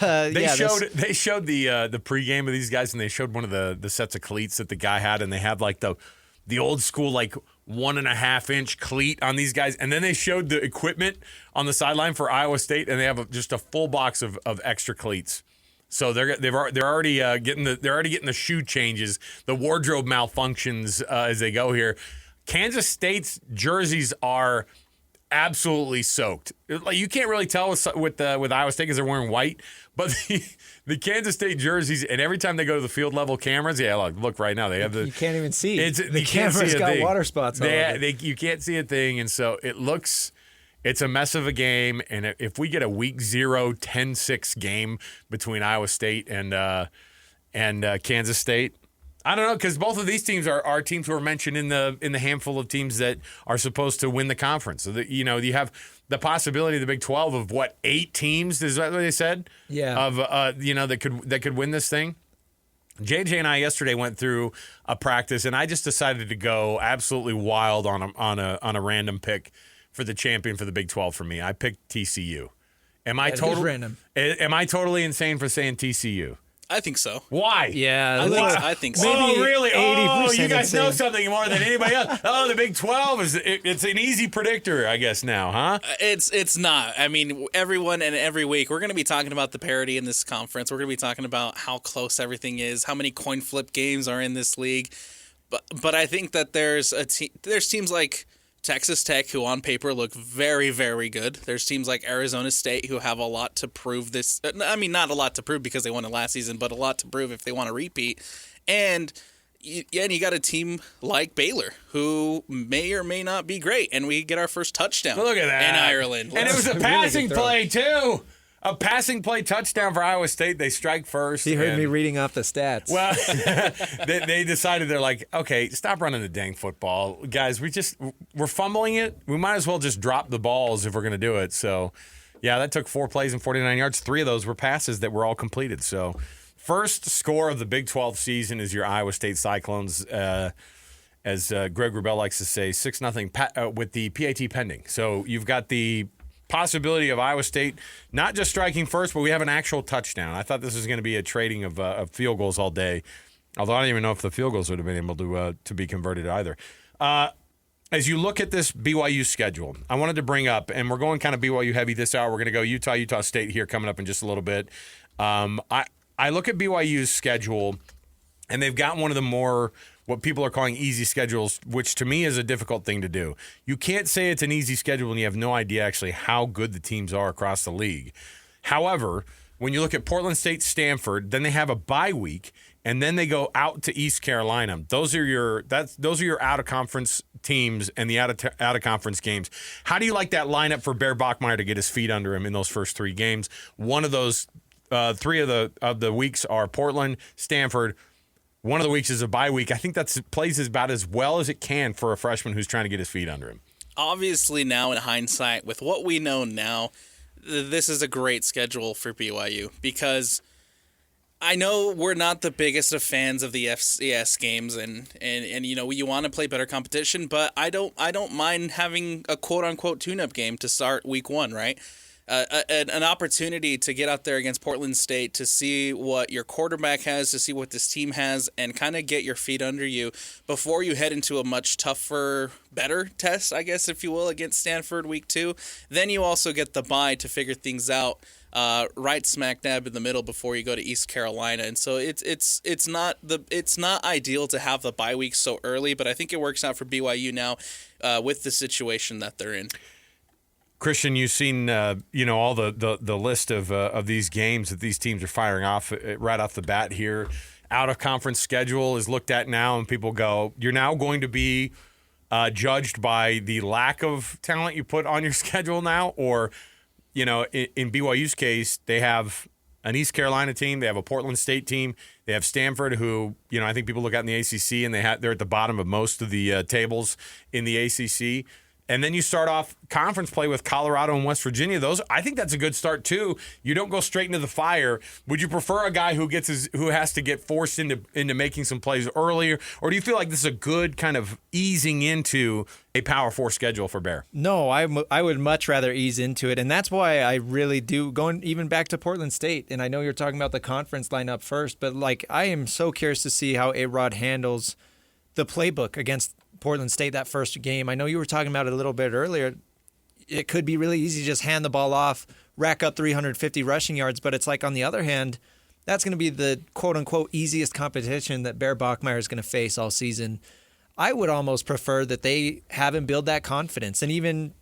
showed the pregame of these guys, and they showed one of the sets of cleats that the guy had, and they have like the old school like 1.5-inch cleat on these guys, and then they showed the equipment on the sideline for Iowa State, and they have just a full box of extra cleats. So they're already getting the shoe changes, the wardrobe malfunctions as they go here. Kansas State's jerseys are absolutely soaked. Like, you can't really tell with Iowa State because they're wearing white, but the Kansas State jerseys, and every time they go to the field level cameras, look right now they have you can't even see. The camera's got water spots on it. You can't see a thing, and so it's a mess of a game. And if we get a week 0, 10-6 game between Iowa State and Kansas State, I don't know, because both of these teams are teams who are mentioned in the handful of teams that are supposed to win the conference. So that, you have the possibility of the Big 12 of 8 teams? Is that what they said? Yeah. Of that could win this thing. JJ and I yesterday went through a practice, and I just decided to go absolutely wild on a random pick for the champion for the Big 12 for me. I picked TCU. Am I totally insane for saying TCU? I think so. Why? Yeah, I think so. Oh, really? 80% you guys insane. know something more than anybody else. Oh, the Big 12 it's an easy predictor, I guess now, huh? It's not. I mean, everyone and every week we're going to be talking about the parity in this conference. We're going to be talking about how close everything is, how many coin flip games are in this league. But I think that there's teams like Texas Tech, who on paper look very, very good. There's teams like Arizona State who have a lot to prove this. I mean, not a lot to prove because they won it last season, but a lot to prove if they want to repeat. And you got a team like Baylor who may or may not be great. And we get our first touchdown. Look at that. In Ireland. And it was a passing play, too. A passing play touchdown for Iowa State. They strike first. He heard me reading off the stats. Well, they decided, they're like, okay, stop running the dang football. Guys, we're fumbling it. We might as well just drop the balls if we're going to do it. So, yeah, that took 4 plays and 49 yards. 3 of those were passes that were all completed. So, first score of the Big 12 season is your Iowa State Cyclones, as Greg Wrubell likes to say, 6-0 with the PAT pending. So, you've got the possibility of Iowa State not just striking first, but we have an actual touchdown. I thought this was going to be a trading of field goals all day, although I don't even know if the field goals would have been able to be converted either. As you look at this BYU schedule, I wanted to bring up, and we're going kind of BYU heavy this hour. We're going to go Utah State here coming up in just a little bit. I look at BYU's schedule, and they've got one of the more what people are calling easy schedules, which to me is a difficult thing to do. You can't say it's an easy schedule when you have no idea actually how good the teams are across the league. However, when you look at Portland State, Stanford, then they have a bye week, and then they go out to East Carolina. Those are your out of conference teams and the out of conference games. How do you like that lineup for Bear Bachmeier to get his feet under him in those first 3 games? One of those 3 of the weeks are Portland, Stanford. One of the weeks is a bye week. I think that plays about as well as it can for a freshman who's trying to get his feet under him. Obviously, now in hindsight, with what we know now, this is a great schedule for BYU because I know we're not the biggest of fans of the FCS games, and you want to play better competition, but I don't mind having a quote unquote tune-up game to start week 1, right? An opportunity to get out there against Portland State to see what your quarterback has, to see what this team has, and kind of get your feet under you before you head into a much tougher, better test, I guess, if you will, against Stanford week 2. Then you also get the bye to figure things out right smack dab in the middle before you go to East Carolina. And so it's not ideal to have the bye week so early, but I think it works out for BYU now with the situation that they're in. Christian, you've seen all the list of these games that these teams are firing off right off the bat here. Out of conference schedule is looked at now, and people go, "You're now going to be judged by the lack of talent you put on your schedule now," or in BYU's case, they have an East Carolina team, they have a Portland State team, they have Stanford, who I think people look at in the ACC, and they're at the bottom of most of the tables in the ACC. And then you start off conference play with Colorado and West Virginia. I think that's a good start too. You don't go straight into the fire. Would you prefer a guy who has to get forced into making some plays earlier, or do you feel like this is a good kind of easing into a Power 4 schedule for Bear? No, I would much rather ease into it, and that's why I really do. Going even back to Portland State, and I know you're talking about the conference lineup first, but like I am so curious to see how A-Rod handles the playbook against Portland State that first game. I know you were talking about it a little bit earlier. It could be really easy to just hand the ball off, rack up 350 rushing yards, but it's like on the other hand, that's going to be the quote-unquote easiest competition that Bear Bachmeier is going to face all season. I would almost prefer that they have him build that confidence, and even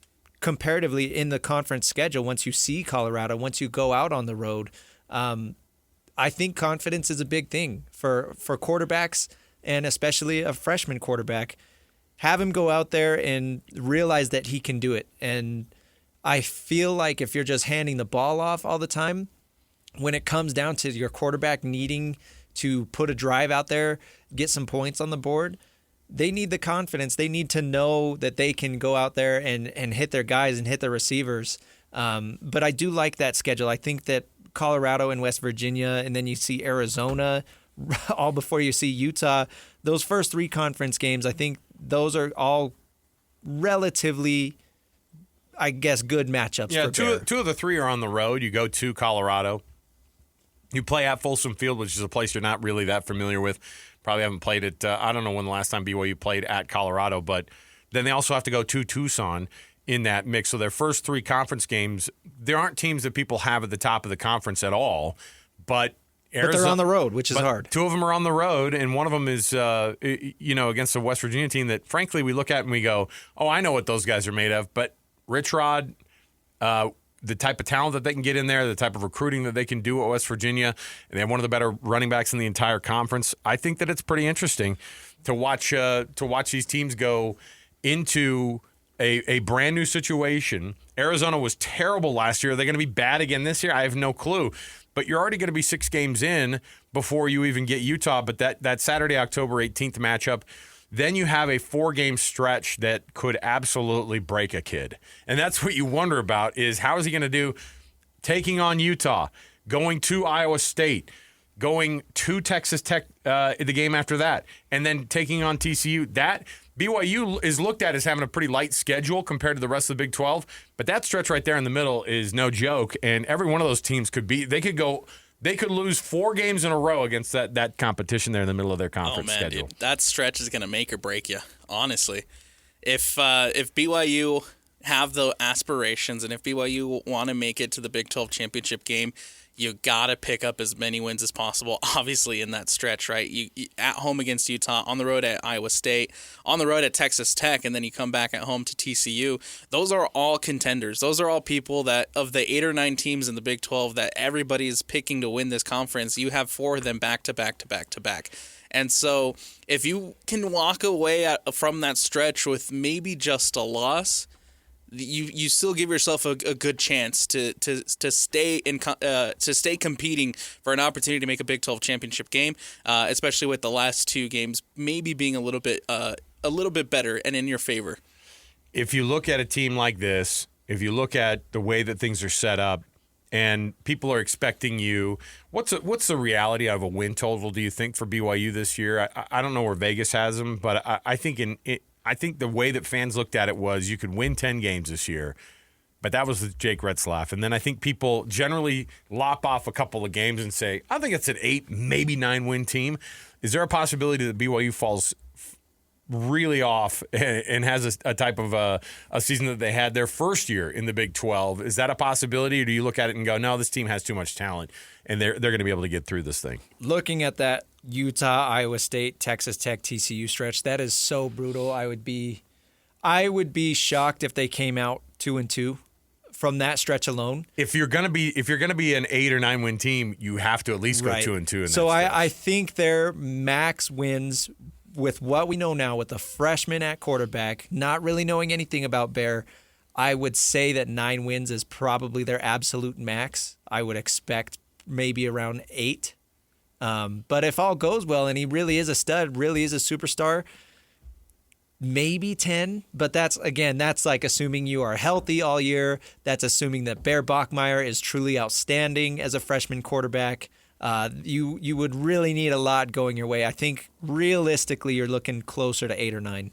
comparatively in the conference schedule, once you see Colorado, once you go out on the road, I think confidence is a big thing for quarterbacks, and especially a freshman quarterback. Have him go out there and realize that he can do it. And I feel like if you're just handing the ball off all the time, when it comes down to your quarterback needing to put a drive out there, get some points on the board, they need the confidence. They need to know that they can go out there and hit their guys and hit their receivers. But I do like that schedule. I think that Colorado and West Virginia, and then you see Arizona all before you see Utah, those first 3 conference games, I think those are all relatively, I guess, good matchups for Bear. Two of the 3 are on the road. You go to Colorado. You play at Folsom Field, which is a place you're not really that familiar with. Probably haven't played it. I don't know when the last time BYU played at Colorado, but then they also have to go to Tucson in that mix. So their first 3 conference games, there aren't teams that people have at the top of the conference at all, but they're on the road, which is hard. 2 of them are on the road, and one of them is, against a West Virginia team that, frankly, we look at and we go, oh, I know what those guys are made of. But Rich Rod, the type of talent that they can get in there, the type of recruiting that they can do at West Virginia, and they have one of the better running backs in the entire conference. I think that it's pretty interesting to watch these teams go into a brand new situation. Arizona was terrible last year. Are they going to be bad again this year? I have no clue. But you're already going to be 6 games in before you even get Utah. But that Saturday, October 18th matchup, then you have a 4-game stretch that could absolutely break a kid. And that's what you wonder about is how is he going to do taking on Utah, going to Iowa State, going to Texas Tech the game after that, and then taking on TCU. That BYU is looked at as having a pretty light schedule compared to the rest of the Big 12, but that stretch right there in the middle is no joke, and every one of those teams could lose 4 games in a row against that competition there in the middle of their conference schedule. That stretch is going to make or break you, honestly. If BYU have the aspirations and if BYU want to make it to the Big 12 championship game, you got to pick up as many wins as possible, obviously, in that stretch, right? You at home against Utah, on the road at Iowa State, on the road at Texas Tech, and then you come back at home to TCU. Those are all contenders. Those are all people that, of the 8 or 9 teams in the Big 12 that everybody is picking to win this conference, you have 4 of them back to back to back to back. And so if you can walk away from that stretch with maybe just a loss, you still give yourself a good chance to stay competing for an opportunity to make a Big 12 championship game, especially with the last 2 games maybe being a little bit better and in your favor. If you look at a team like this, if you look at the way that things are set up, and people are expecting you, what's the reality of a win total? Do you think for BYU this year? I don't know where Vegas has them, but I think I think the way that fans looked at it was you could win 10 games this year, but that was with Jake Retzlaff. And then I think people generally lop off a couple of games and say, I think it's an 8, maybe 9-win team. Is there a possibility that BYU falls really off and has a type of a season that they had their first year in the Big 12? Is that a possibility, or do you look at it and go, no, this team has too much talent, and they're going to be able to get through this thing? Looking at that Utah, Iowa State, Texas Tech, TCU stretch, that is so brutal. I would be shocked if they came out 2-2 from that stretch alone. If you're gonna be an 8 or 9 win team, you have to at least go 2-2. So I think their max wins, with what we know now, with the freshman at quarterback, not really knowing anything about Bear, I would say that 9 wins is probably their absolute max. I would expect maybe around 8. But if all goes well and he really is a stud, really is a superstar, maybe 10, but that's like assuming you are healthy all year. That's assuming that Bear Bachmeier is truly outstanding as a freshman quarterback. You would really need a lot going your way. I think realistically you're looking closer to 8 or 9.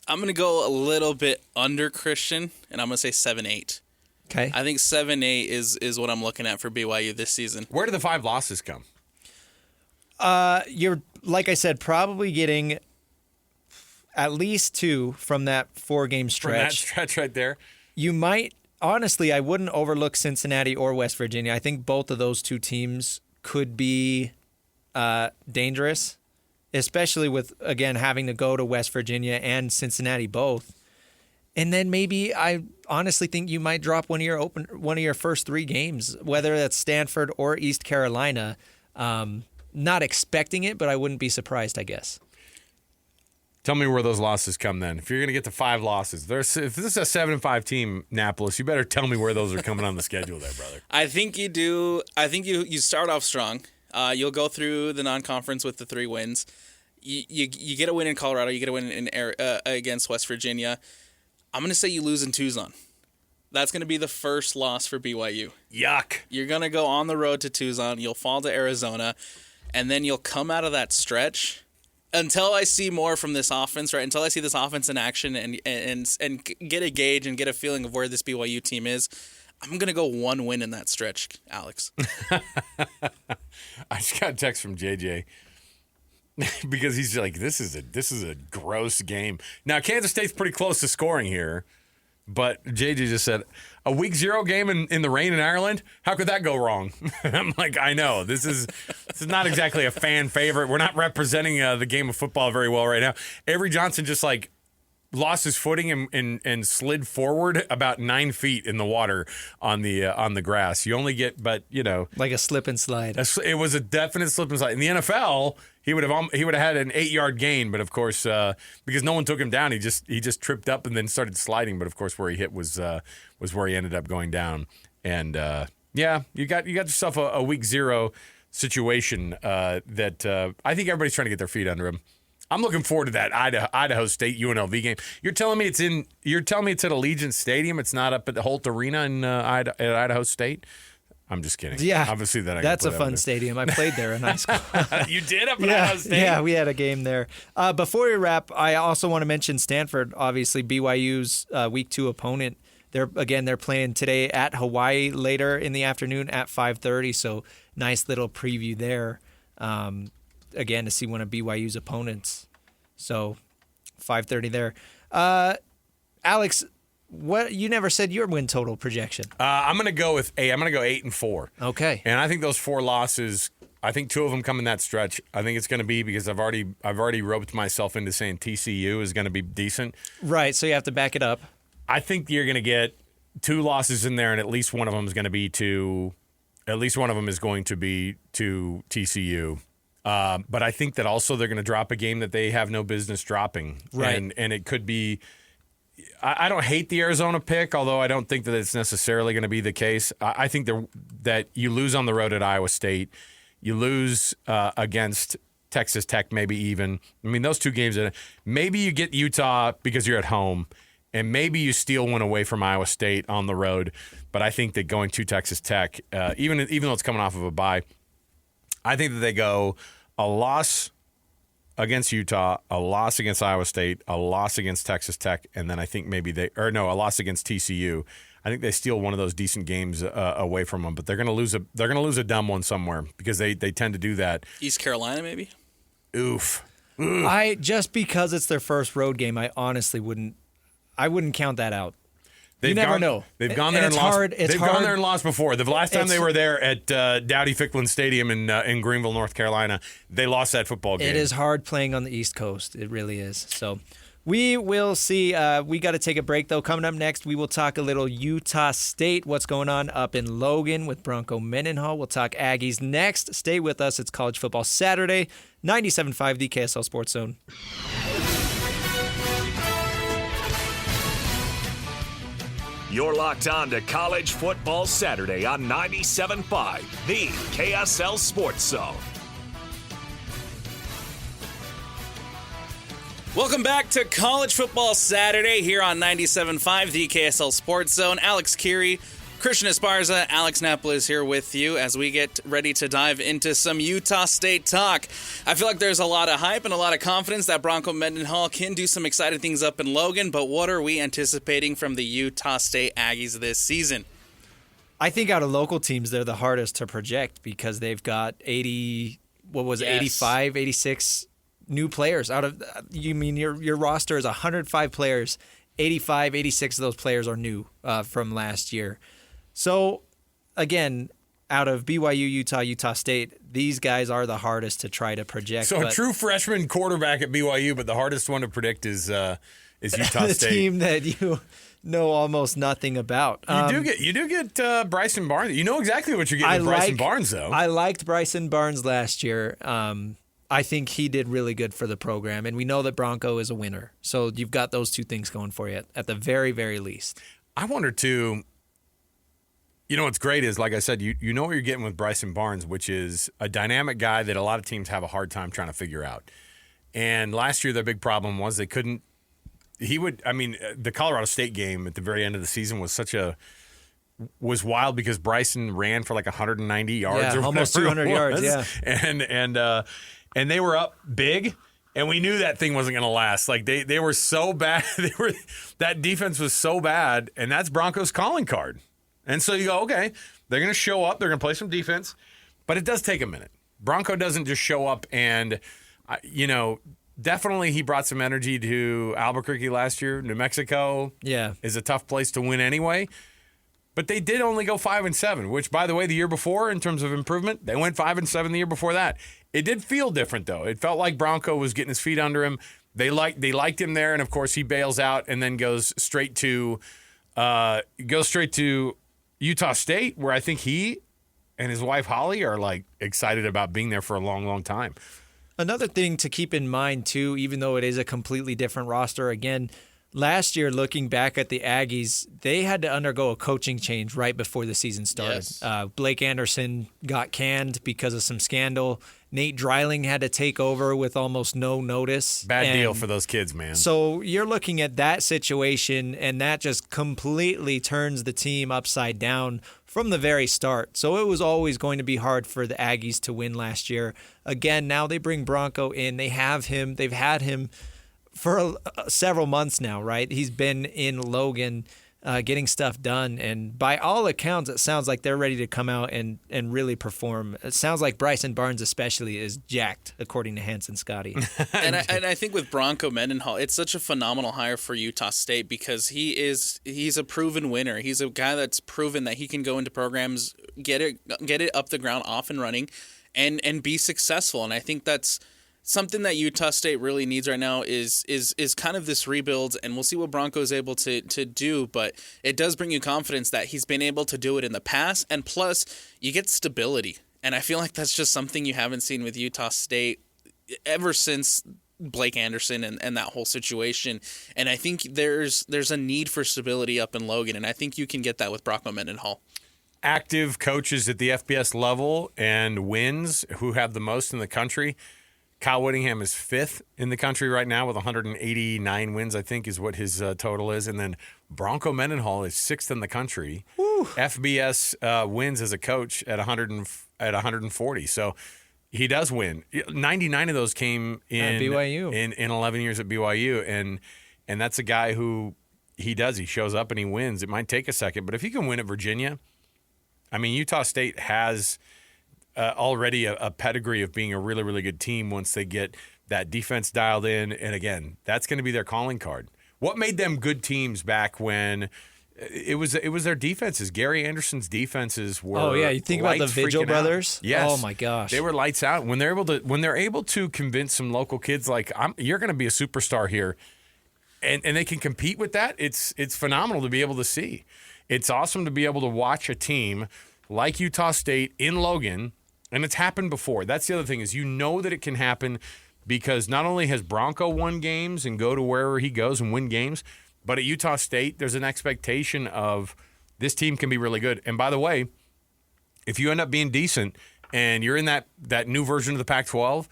I'm going to go a little bit under Christian, and I'm going to say 7-8. Okay. I think 7-8 is what I'm looking at for BYU this season. Where do the 5 losses come? You're, like I said, probably getting at least 2 from that 4-game stretch. From that stretch right there. You might, honestly, I wouldn't overlook Cincinnati or West Virginia. I think both of those 2 teams could be dangerous, especially with, again, having to go to West Virginia and Cincinnati both. And then maybe I honestly think you might drop one of your first 3 games, whether that's Stanford or East Carolina. Not expecting it, but I wouldn't be surprised, I guess. Tell me where those losses come then. If you're going to get to 5 losses, if this is a 7-5 team, Napoles, you better tell me where those are coming on the schedule there, brother. I think you do. I think you start off strong. You'll go through the non-conference with the 3 wins. You get a win in Colorado. You get a win against West Virginia. I'm going to say you lose in Tucson. That's going to be the first loss for BYU. Yuck. You're going to go on the road to Tucson. You'll fall to Arizona. And then you'll come out of that stretch until I see more from this offense, right? Until I see this offense in action and get a gauge and get a feeling of where this BYU team is. I'm going to go 1 win in that stretch, Alex. I just got a text from JJ because he's like, this is a gross game. Now, Kansas State's pretty close to scoring here, but JJ just said, a week 0 game in the rain in Ireland? How could that go wrong? I'm like, I know. This is not exactly a fan favorite. We're not representing the game of football very well right now. Avery Johnson just like lost his footing and slid forward about 9 feet in the water on the grass. You only get, but you know, like a slip and slide. It was a definite slip and slide. In the NFL, he would have had an 8-yard gain, but of course, because no one took him down, he just tripped up and then started sliding. But of course, where he hit was where he ended up going down. And yeah, you got yourself a week 0 situation that I think everybody's trying to get their feet under him. I'm looking forward to that Idaho State UNLV game. You're telling me it's at Allegiant Stadium. It's not up at the Holt Arena at Idaho State. I'm just kidding. Yeah, obviously that's a fun stadium. I played there in high school. You did up at Idaho State? Yeah, we had a game there. Before we wrap, I also want to mention Stanford. Obviously, BYU's week 2 opponent. They're playing today at Hawaii later in the afternoon at 5:30. So nice little preview there. Again, to see one of BYU's opponents. So 5:30 there. Alex, what you never said your win total projection. I'm going to go with 8. I'm going to go 8-4. Okay. And I think those 4 losses, I think 2 of them come in that stretch. I think it's going to be because I've already roped myself into saying TCU is going to be decent. Right, so you have to back it up. I think you're going to get 2 losses in there, and at least one of them is going to be to TCU. But I think that also they're going to drop a game that they have no business dropping. Right. And it could be – I don't hate the Arizona pick, although I don't think that it's necessarily going to be the case. I think that you lose on the road at Iowa State. You lose against Texas Tech maybe even. I mean, those 2 games, maybe you get Utah because you're at home, and maybe you steal one away from Iowa State on the road. But I think that going to Texas Tech, even though it's coming off of a bye, I think that they go a loss against Utah, a loss against Iowa State, a loss against Texas Tech, and then I think a loss against TCU. I think they steal one of those decent games away from them, but they're going to lose a dumb one somewhere because they tend to do that. East Carolina, maybe. Oof. Just because it's their first road game, I honestly wouldn't count that out. You never know. They've gone there and lost. They've gone there and lost before. The last time they were there at Dowdy-Ficklen Stadium in Greenville, North Carolina, they lost that football game. It is hard playing on the East Coast. It really is. So we will see. We got to take a break, though. Coming up next, we will talk a little Utah State, what's going on up in Logan with Bronco Mendenhall. We'll talk Aggies next. Stay with us. It's College Football Saturday, 97.5, the KSL Sports Zone. You're locked on to College Football Saturday on 97.5, the KSL Sports Zone. Welcome back to College Football Saturday here on 97.5, the KSL Sports Zone. Alex Kirry, Christian Esparza, Alex Napoles here with you as we get ready to dive into some Utah State talk. I feel like there's a lot of hype and a lot of confidence that Bronco Mendenhall can do some exciting things up in Logan, but what are we anticipating from the Utah State Aggies this season? I think out of local teams, they're the hardest to project because they've got 85, 86 new players. Out of, you mean your roster is 105 players, 85, 86 of those players are new from last year. So, again, out of BYU, Utah State, these guys are the hardest to try to project. So, a true freshman quarterback at BYU, but the hardest one to predict is Utah the State. team that you know almost nothing about. You do get Bryson Barnes. You know exactly what you're getting with Bryson Barnes, though. I liked Bryson Barnes last year. I think he did really good for the program, and we know that Bronco is a winner. So you've got those two things going for you at the very, very least. I wonder, too, you know what's great is, like I said, you know what you're getting with Bryson Barnes, which is a dynamic guy that a lot of teams have a hard time trying to figure out. And last year, their big problem was they couldn't – the Colorado State game at the very end of the season was wild because Bryson ran for like 190 yards or almost 200 yards, yeah. And they were up big, and we knew that thing wasn't going to last. Like they were so bad. That defense was so bad, and that's Broncos' calling card. And so you go, okay, they're going to show up, they're going to play some defense, but it does take a minute. Bronco doesn't just show up and definitely he brought some energy to Albuquerque last year. New Mexico is a tough place to win anyway. But they did only go 5-7, which, by the way, the year before, in terms of improvement, they went 5-7 the year before that. It did feel different, though. It felt like Bronco was getting his feet under him. They liked him there, and of course, he bails out and then goes straight to Utah State, where I think he and his wife Holly are like excited about being there for a long, long time. Another thing to keep in mind too, even though it is a completely different roster, again. Last year, looking back at the Aggies, they had to undergo a coaching change right before the season started. Yes. Blake Anderson got canned because of some scandal. Nate Dreiling had to take over with almost no notice. Bad deal for those kids, man. So you're looking at that situation, and that just completely turns the team upside down from the very start. So it was always going to be hard for the Aggies to win last year. Again, now they bring Bronco in. They've had him for several months now, right? He's been in Logan getting stuff done, and by all accounts, it sounds like they're ready to come out and really perform. It sounds like Bryson Barnes especially is jacked, according to Hanson Scotty. and I think with Bronco Mendenhall, it's such a phenomenal hire for Utah State because he's a proven winner. He's a guy that's proven that he can go into programs, get it up the ground, off and running, and be successful. And I think that's something that Utah State really needs right now is kind of this rebuild, and we'll see what Bronco is able to do, but it does bring you confidence that he's been able to do it in the past, and plus, you get stability. And I feel like that's just something you haven't seen with Utah State ever since Blake Anderson and that whole situation. And I think there's a need for stability up in Logan, and I think you can get that with Bronco Mendenhall. Active coaches at the FBS level and wins who have the most in the country. Kyle Whittingham is 5th in the country right now with 189 wins, I think, is what his total is. And then Bronco Mendenhall is 6th in the country. Woo. FBS wins as a coach at 140. So he does win. 99 of those came in BYU in 11 years at BYU, and that's a guy who he shows up and he wins. It might take a second, but if he can win at Virginia, I mean, Utah State has already a pedigree of being a really, really good team once they get that defense dialed in. And again, that's going to be their calling card. What made them good teams back when it was their defenses? Gary Anderson's defenses were. Oh yeah, you think about the Vigil brothers. Yes. Oh my gosh, they were lights out when they're able to convince some local kids like you're going to be a superstar here, and they can compete with that. It's phenomenal to be able to see. It's awesome to be able to watch a team like Utah State in Logan. And it's happened before. That's the other thing is you know that it can happen because not only has Bronco won games and go to wherever he goes and win games, but at Utah State, there's an expectation of this team can be really good. And by the way, if you end up being decent and you're in that new version of the Pac-12,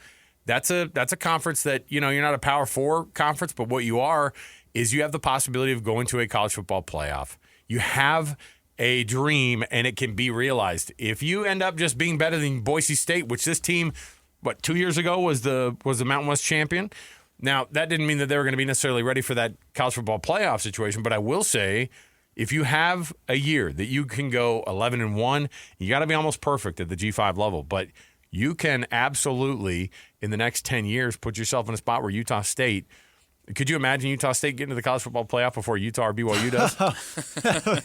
that's a conference that, you're not a Power 4 conference, but what you are is you have the possibility of going to a college football playoff. You have a dream, and it can be realized. If you end up just being better than Boise State, which this team, 2 years ago was the Mountain West champion. Now, that didn't mean that they were going to be necessarily ready for that college football playoff situation, but I will say, if you have a year that you can go 11-1, you got to be almost perfect at the G5 level, but you can absolutely, in the next 10 years, put yourself in a spot where Utah State. Could you imagine Utah State getting to the college football playoff before Utah or BYU does?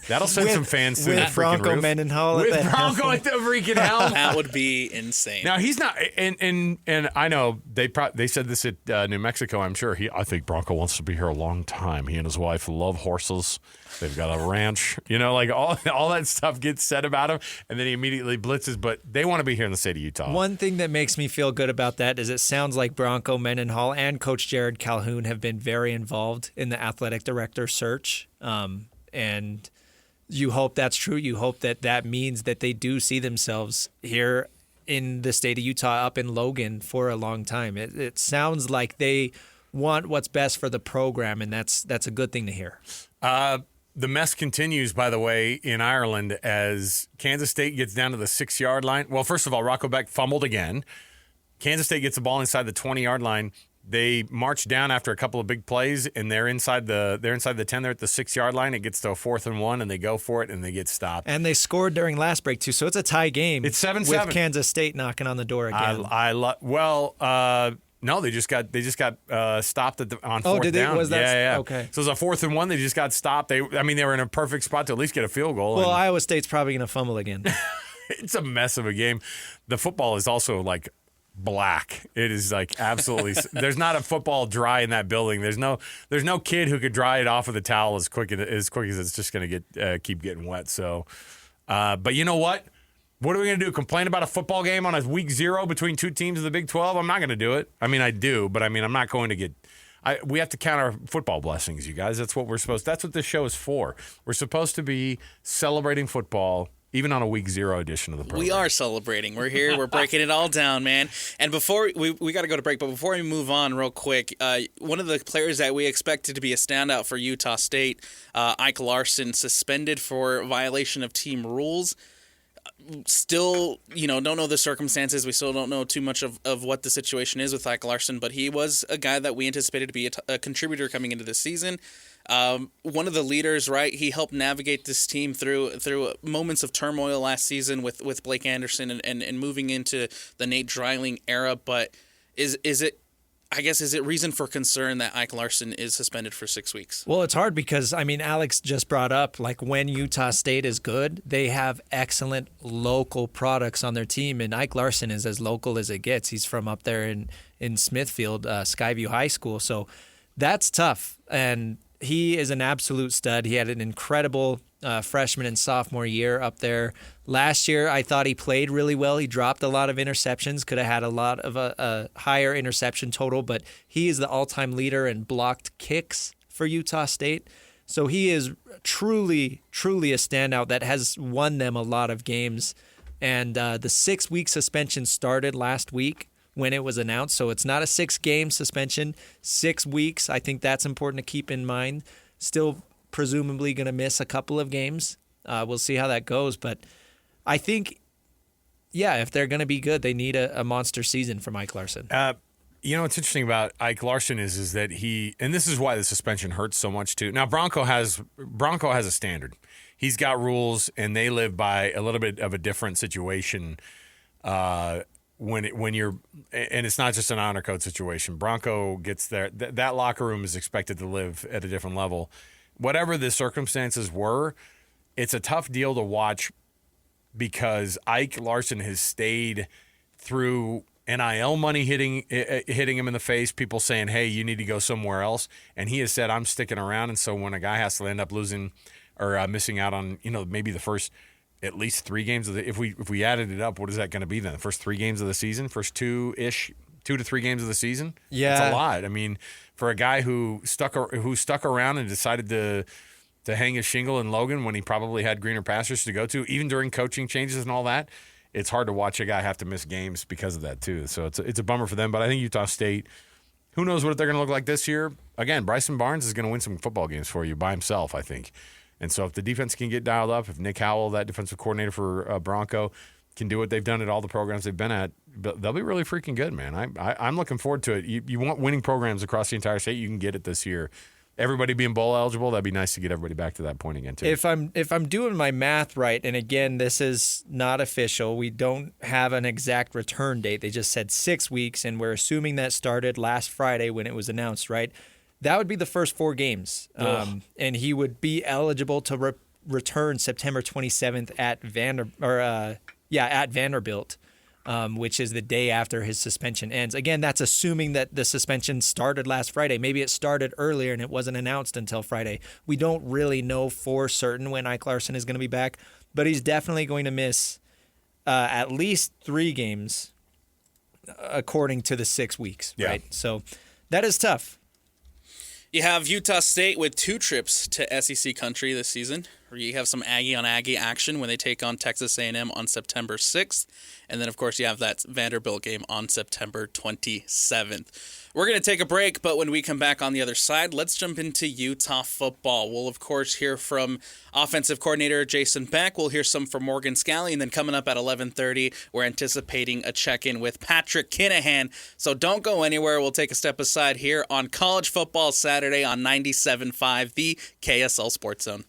That'll send some fans through the freaking Bronco roof. Mendenhall With Bronco at the freaking helm. That would be insane. Now he's not, and I know they said this at New Mexico. I'm sure I think Bronco wants to be here a long time. He and his wife love horses. They've got a ranch. Like all that stuff gets said about him, and then he immediately blitzes. But they want to be here in the state of Utah. One thing that makes me feel good about that is it sounds like Bronco Mendenhall and Coach Jared Calhoun have been very involved in the athletic director search, and you hope that's true. You hope that means that they do see themselves here in the state of Utah, up in Logan, for a long time. It sounds like they want what's best for the program, and that's a good thing to hear. The mess continues, by the way, in Ireland as Kansas State gets down to the 6-yard line. Well, first of all, Rocco Beck fumbled again. Kansas State gets the ball inside the 20-yard line. They march down after a couple of big plays, and they're inside the 10. They're at the 6-yard line. It gets to a 4th and 1, and they go for it, and they get stopped. And they scored during last break too, so it's a tie game. It's 7-7 with Kansas State knocking on the door again. No, they just got stopped on 4th did they? down. Was that yeah. okay? So it was a 4th and 1. They just got stopped. They were in a perfect spot to at least get a field goal. Well, Iowa State's probably going to fumble again. It's a mess of a game. The football is also like black. It is like absolutely. There's not a football dry in that building. There's no kid who could dry it off with a towel as quick as it's just going to keep getting wet. So, but you know what? What are we going to do? Complain about a football game on a week 0 between two teams in the Big 12? I'm not going to do it. I mean, I do, but I'm not going to get. We have to count our football blessings, you guys. That's what we're supposed. That's what this show is for. We're supposed to be celebrating football, even on a week 0 edition of the program. We are celebrating. We're here. We're breaking it all down, man. And before we got to go to break, but before we move on real quick, one of the players that we expected to be a standout for Utah State, Ike Larson, suspended for violation of team rules. Still, don't know the circumstances. We still don't know too much of what the situation is with Ike Larson, but he was a guy that we anticipated to be a contributor coming into this season. One of the leaders, right? He helped navigate this team through moments of turmoil last season with Blake Anderson and moving into the Nate Dreiling era. But is it reason for concern that Ike Larson is suspended for 6 weeks? Well, it's hard because, Alex just brought up, when Utah State is good, they have excellent local products on their team, and Ike Larson is as local as it gets. He's from up there in Smithfield, Skyview High School, so that's tough, and he is an absolute stud. He had an incredible freshman and sophomore year up there. Last year, I thought he played really well. He dropped a lot of interceptions, could have had a lot of a higher interception total, but he is the all-time leader in blocked kicks for Utah State. So he is truly, truly a standout that has won them a lot of games. And the 6-week suspension started last week when it was announced. So it's not a 6-game suspension, 6 weeks. I think that's important to keep in mind. Still presumably going to miss a couple of games. We'll see how that goes. But I think, if they're going to be good, they need a monster season from Ike Larson. What's interesting about Ike Larson is that and this is why the suspension hurts so much too. Now Bronco has a standard. He's got rules, and they live by a little bit of a different situation. When you're, and it's not just an honor code situation. Bronco gets there. That locker room is expected to live at a different level. Whatever the circumstances were, it's a tough deal to watch because Ike Larson has stayed through NIL money hitting him in the face, people saying, hey, you need to go somewhere else. And he has said, I'm sticking around. And so when a guy has to end up losing or missing out on, maybe the first at least 3 games of if we added it up, what is that going to be then? The first 3 games of the season, first 2 to 3 games of the season? Yeah. It's a lot. I mean, for a guy who stuck around and decided to hang his shingle in Logan when he probably had greener pastures to go to, even during coaching changes and all that, it's hard to watch a guy have to miss games because of that too. So it's a bummer for them. But I think Utah State, who knows what they're going to look like this year? Again, Bryson Barnes is going to win some football games for you by himself, I think. And so if the defense can get dialed up, if Nick Howell, that defensive coordinator for Bronco, can do what they've done at all the programs they've been at, they'll be really freaking good, man. I'm looking forward to it. You want winning programs across the entire state, you can get it this year. Everybody being bowl eligible, that'd be nice to get everybody back to that point again too. If I'm doing my math right, and again, this is not official, we don't have an exact return date. They just said 6 weeks, and we're assuming that started last Friday when it was announced, right? That would be the first 4 games, and he would be eligible to return September 27th at Vanderbilt. Which is the day after his suspension ends. Again, that's assuming that the suspension started last Friday. Maybe it started earlier and it wasn't announced until Friday. We don't really know for certain when Ike Larson is going to be back, but he's definitely going to miss at least 3 games according to the 6 weeks, right? So that is tough. You have Utah State with 2 trips to SEC country this season. You have some Aggie on Aggie action when they take on Texas A&M on September 6th. And then, of course, you have that Vanderbilt game on September 27th. We're going to take a break, but when we come back on the other side, let's jump into Utah football. We'll, of course, hear from offensive coordinator Jason Beck. We'll hear some from Morgan Scalley. And then coming up at 11:30, we're anticipating a check-in with Patrick Kinahan. So don't go anywhere. We'll take a step aside here on College Football Saturday on 97.5, the KSL Sports Zone.